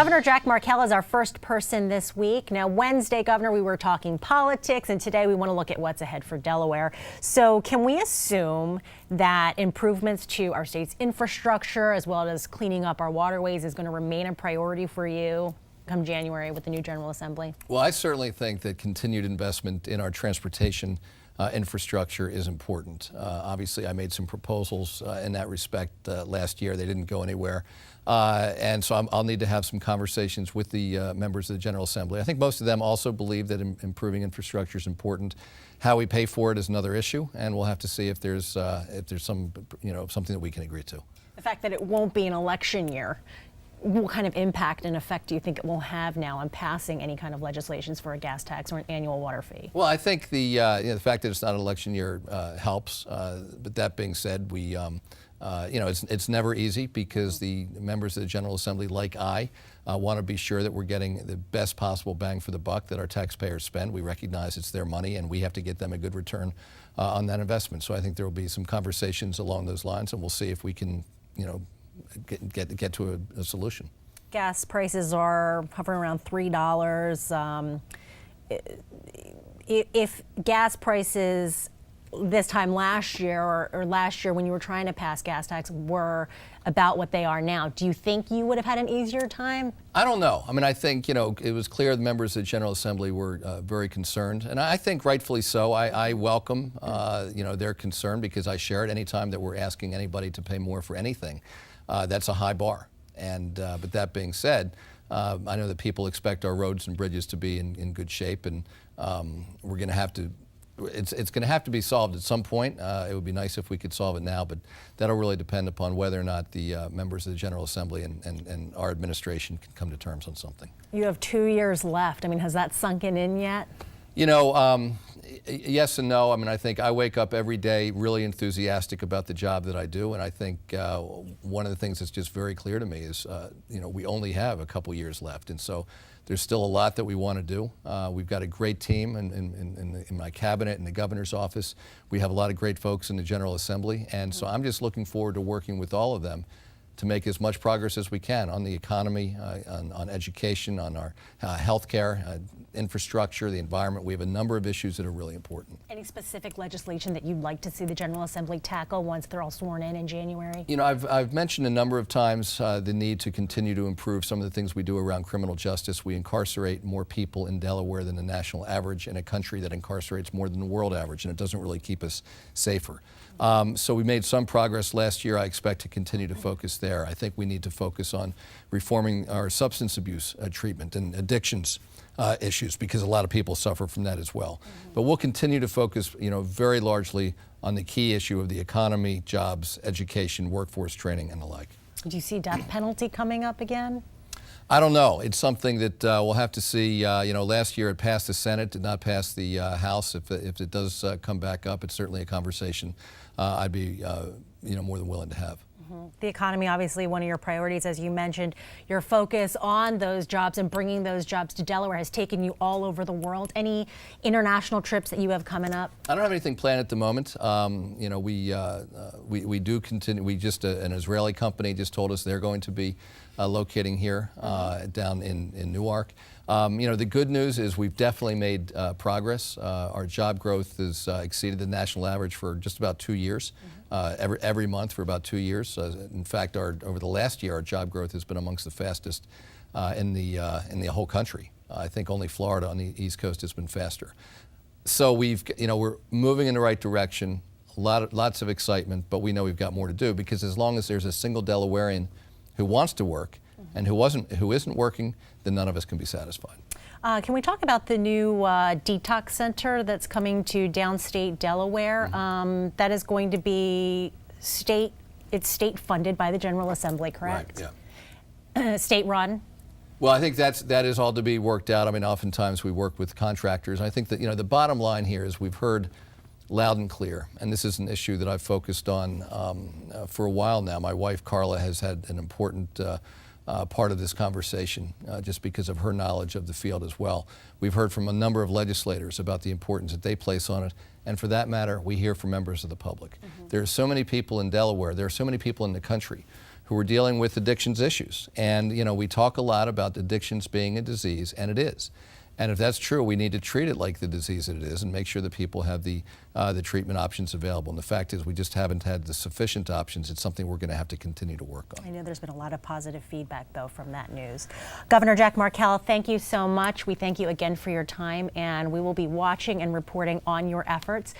Governor Jack Markell is our first person this week. Now, Wednesday, Governor, we were talking politics, and today we want to look at what's ahead for Delaware. So can we assume that improvements to our state's infrastructure, as well as cleaning up our waterways, is going to remain a priority for you come January with the new General Assembly? Well, I certainly think that continued investment in our transportation infrastructure is important. Obviously, I made some proposals in that respect last year. They didn't go anywhere. And so I'll need to have some conversations with the members of the General Assembly. I think most of them also believe that improving infrastructure is important. How we pay for it is another issue, and we'll have to see if there's some, something that we can agree to. The fact that it won't be an election year, what kind of impact and effect do you think it will have now on passing any kind of legislations for a gas tax or an annual water fee? Well, I think the fact that it's not an election year helps. But that being said, we it's never easy because the members of the General Assembly, like I, want to be sure that we're getting the best possible bang for the buck that our taxpayers spend. We recognize it's their money, and we have to get them a good return on that investment. So I think there will be some conversations along those lines, and we'll see if we can, get to a solution. Gas prices are hovering around $3. If gas prices this time last year or last year when you were trying to pass gas tax were about what they are now, do you think you would have had an easier time? I don't know. I mean, I think, it was clear the members of the General Assembly were very concerned, and I think rightfully so. I welcome, their concern because I share it anytime that we're asking anybody to pay more for anything. That's a high bar. And but that being said, I know that people expect our roads and bridges to be in good shape, and we're going to have to. It's going to have to be solved at some point. It would be nice if we could solve it now, but that'll really depend upon whether or not the members of the General Assembly and our administration can come to terms on something. You have 2 years left. I mean, has that sunken in yet? Yes and no. I mean, I think I wake up every day really enthusiastic about the job that I do, and I think one of the things that's just very clear to me is, we only have a couple years left, and so there's still a lot that we want to do. We've got a great team in my cabinet, in the governor's office. We have a lot of great folks in the General Assembly, and so I'm just looking forward to working with all of them to make as much progress as we can on the economy, on education, on our health care, infrastructure, the environment. We have a number of issues that are really important. Any specific legislation that you'd like to see the General Assembly tackle once they're all sworn in January? I've mentioned a number of times the need to continue to improve some of the things we do around criminal justice. We incarcerate more people in Delaware than the national average in a country that incarcerates more than the world average, and it doesn't really keep us safer. So we made some progress last year. I expect to continue to focus there. I think we need to focus on reforming our substance abuse treatment and addictions issues, because a lot of people suffer from that as well. But we'll continue to focus, very largely on the key issue of the economy, jobs, education, workforce training, and the like. Do you see death penalty coming up again? I don't know. It's something that we'll have to see. Last year it passed the Senate, did not pass the House. If it does come back up, it's certainly a conversation I'd be more than willing to have. The economy, obviously one of your priorities, as you mentioned. Your focus on those jobs and bringing those jobs to Delaware has taken you all over the world. Any international trips that you have coming up? I don't have anything planned at the moment. We do continue. An Israeli company just told us they're going to be locating here down in Newark. The good news is we've definitely made progress. Our job growth has exceeded the national average for just about 2 years, every month for about 2 years. In fact, over the last year, our job growth has been amongst the fastest in the whole country. I think only Florida on the East Coast has been faster. So we're moving in the right direction. Lots of excitement, but we know we've got more to do, because as long as there's a single Delawarean who wants to work and who isn't working, then none of us can be satisfied. Can we talk about the new detox center that's coming to downstate Delaware? That is going to be state funded by the General Assembly, correct? Right, yeah. State run? Well, I think that is all to be worked out. I mean, oftentimes we work with contractors. I think that, the bottom line here is we've heard loud and clear, and this is an issue that I've focused on for a while now. My wife, Carla, has had an important part of this conversation just because of her knowledge of the field as well. We've heard from a number of legislators about the importance that they place on it, and for that matter, we hear from members of the public. There are so many people in Delaware, there are so many people in the country who are dealing with addictions issues. And you know, we talk a lot about addictions being a disease, and it is. And if that's true, we need to treat it like the disease that it is and make sure that people have the treatment options available. And the fact is we just haven't had the sufficient options. It's something we're going to have to continue to work on. I know there's been a lot of positive feedback, though, from that news. Governor Jack Markell, thank you so much. We thank you again for your time, and we will be watching and reporting on your efforts.